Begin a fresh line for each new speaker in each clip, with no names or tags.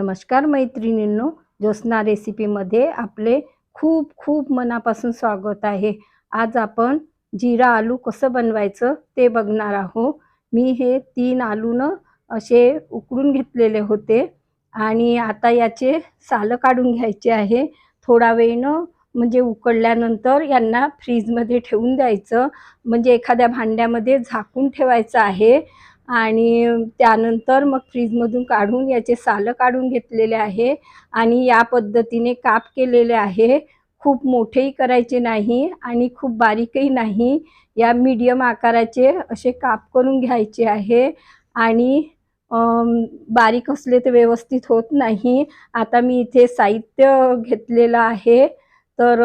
नमस्कार मैत्रिणींनो, ज्योत्स्ना रेसिपीमध्ये आपले खूप खूप मनापासून स्वागत आहे। आज आपण जीरा आलू कसं बनवायचं ते बघणार आहोत। मी हे 3 आलूनं असे उकडून घेतलेले होते आणि आता याचे सालं काढून घ्यायचे आहे। थोडा वेळनं म्हणजे उकडल्यानंतर यांना फ्रीजमध्ये ठेवून द्यायचं, म्हणजे एखाद्या भांड्यामध्ये झाकून ठेवायचं आहे आणि त्यानंतर मग फ्रीजमधून काढून याचे सालं काढून घेतलेले आहे आणि या पद्धतीने काप केलेले आहे। खूप मोठेही करायचे नाही आणि खूप बारीकही नाही, या मीडियम आकाराचे असे काप करून घ्यायचे आहे आणि बारीक असले तर व्यवस्थित होत नाही। आता मी इथे साहित्य घेतलेलं आहे, तर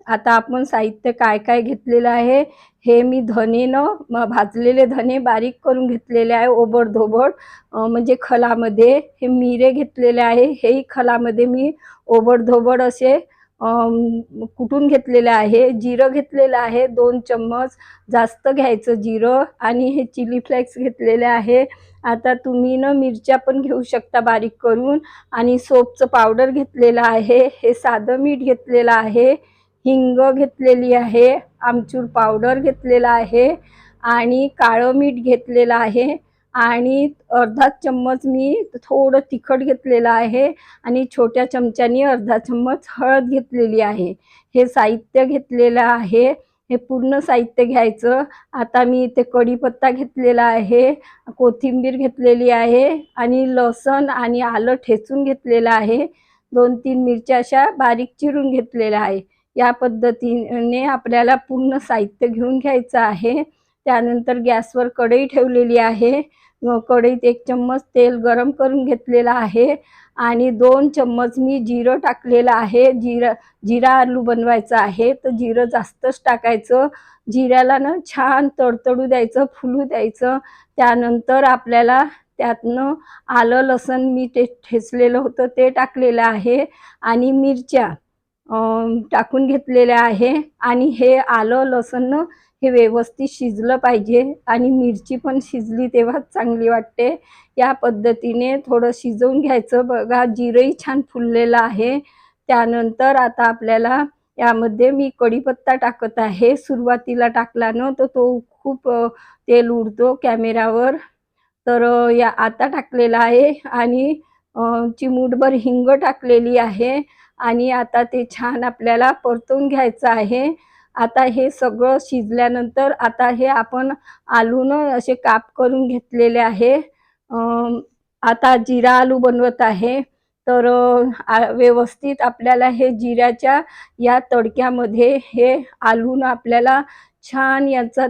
आता आपण साहित्य काय काय घेतलेलं आहे हे मी भाजलेले धने बारीक करून घेतलेले आहे ओबडधोबड, म्हणजे खलामध्ये। हे मिरे घेतलेले आहे, हेही खलामध्ये मी ओबडधोबड असे कुटून घेतलेले आहे। जिरं घेतलेलं आहे 2 चम्मच, जास्त घ्यायचं जिरं, आणि हे चिली फ्लेक्स घेतलेले आहे। आता तुम्ही मिरच्या पण घेऊ शकता बारीक करून, आणि सोपचं पावडर घेतलेलं आहे, हे साधं मीठ घेतलेलं आहे, हिंग घेतलेली आहे, आमचूर पावडर घेतलेला आहे आणि काळं मीठ घेतलेलं आहे आणि अर्धा चम्मच मी थोडं तिखट घेतलेलं आहे आणि छोट्या चमच्याने अर्धा चम्मच हळद घेतलेली आहे। हे साहित्य घेतलेलं आहे, हे पूर्ण साहित्य घ्यायचं। आता मी इथे कढीपत्ता घेतलेला आहे, कोथिंबीर घेतलेली आहे आणि लसूण आणि आलं ठेचून घेतलेलं आहे, 2-3 मिरच्या अशा बारीक चिरून घेतलेल्या आहे। या पद्धतीने आपल्याला पूर्ण साहित्य घेऊन घ्यायचं आहे। त्यानंतर गॅसवर कढई ठेवलेली आहे, कढईत 1 चम्मच तेल गरम करून घेतलेलं आहे आणि 2 चम्मच मी जिरं टाकलेलं आहे। जिरा आलू बनवायचा आहे तर जिरं जास्तच टाकायचं। जिऱ्याला छान तडतडू द्यायचं, फुलू द्यायचं। त्यानंतर आपल्याला त्यातनं आलं लसूण मी ते ठेचलेलं होतं ते टाकलेलं आहे आणि मिरच्या टाकून घेतलेल्या आहे आणि हे आलं लसूण हे व्यवस्थित शिजलं पाहिजे आणि मिरची पण शिजली तेव्हा चांगली वाटते। या पद्धतीने थोडं शिजवून घ्यायचं। बघा जिरंही छान फुललेलं आहे। त्यानंतर आता आपल्याला यामध्ये मी कढीपत्ता टाकत आहे। सुरुवातीला टाकला तर तो खूप तेल उडतो कॅमेऱ्यावर, तर या आता टाकलेला आहे आणि चिमूटभर हिंग टाकलेली आहे आणि आता ते छान आपल्याला परतवून घ्यायचं आहे। आता हे सगळं शिजल्यानंतर आता हे आपण आलू असे काप करून घेतलेले आहे। आता जिरा आलू बनवत आहे, तर व्यवस्थित आपल्याला हे जिऱ्याच्या या तडक्यामध्ये हे आलू आपल्याला छान याचा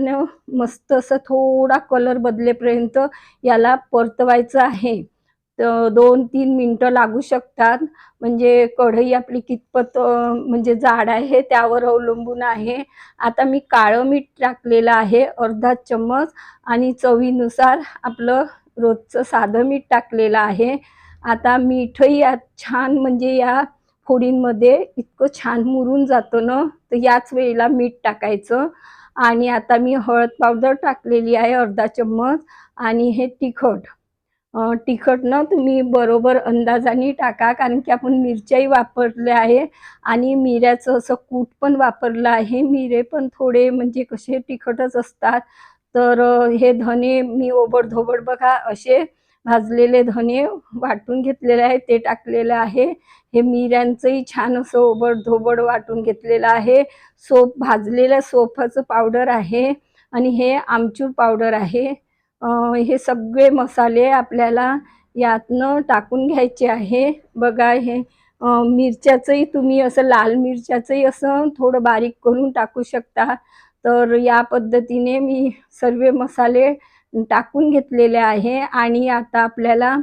मस्त असं थोडा कलर बदलेपर्यंत याला परतवायचं आहे। तर 2-3 मिनटं लागू शकतात, म्हणजे कढई आपली कितपत म्हणजे जाड आहे त्यावर अवलंबून आहे। आता मी काळं मीठ टाकलेलं आहे अर्धा चम्मच आणि चवीनुसार आपलं रोजचं साधं मीठ टाकलेलं आहे। आता मीठही यात छान म्हणजे या फोडींमध्ये इतकं छान मुरून जातं तर याच वेळेला मीठ टाकायचं। आणि आता मी हळद पावडर टाकलेली आहे अर्धा चम्मच आणि हे तिखट तुम्ही बरोबर अंदाजाने टाका, कारण की आपण मिरच्याही वापरल्या आहे आणि मिऱ्याचं असं कूट पण वापरलं आहे। मिरे पण थोडे म्हणजे कसे तिखटच असतात। तर हे धने मी ओबडधोबड बघा असे भाजलेले धने वाटून घेतलेले आहे ते टाकलेलं आहे। हे मिऱ्यांचंही छान असं ओबडधोबड वाटून घेतलेलं आहे। भाजलेल्या सोफाचं पावडर आहे आणि हे आमचूर पावडर आहे। हे सगळे मसाले आपल्याला यातनं टाकून घ्यायचे आहे। बघा हे मिरच्याचंही तुम्ही असं लाल मिरच्याचंही असं थोडं बारीक करून टाकू शकता। तर या पद्धतीने मी सर्व मसाले टाकून घेतलेले आहे आणि आता आपल्याला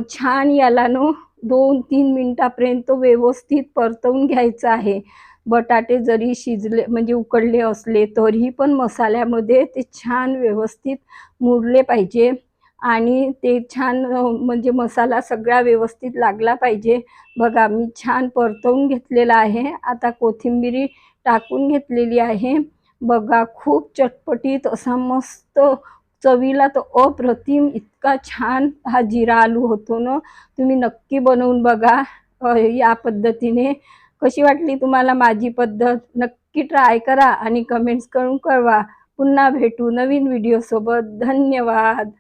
छान याला 2-3 मिनिटापर्यंत व्यवस्थित परतवून घ्यायचं आहे। बटाटे जरी शिजले म्हणजे उकडले असले तरीही पण मसाल्यामध्ये ते छान व्यवस्थित मुरले पाहिजे आणि ते छान म्हणजे मसाला सगळा व्यवस्थित लागला पाहिजे। बघा मी छान परतवून घेतलेला आहे। आता कोथिंबीर टाकून घेतलेली आहे। बघा खूप चटपटीत असा मस्त चवीला तो अप्रतिम इतका छान हा जिरा आलू होतो ना। तुम्ही नक्की बनवून बघा या पद्धतीने। कशी वाटली तुम्हाला माझी पद्धत? नक्की ट्राय करा आणि कमेंट्स करून कळवा। पुन्हा भेटू नवीन व्हिडिओ सोबत। धन्यवाद।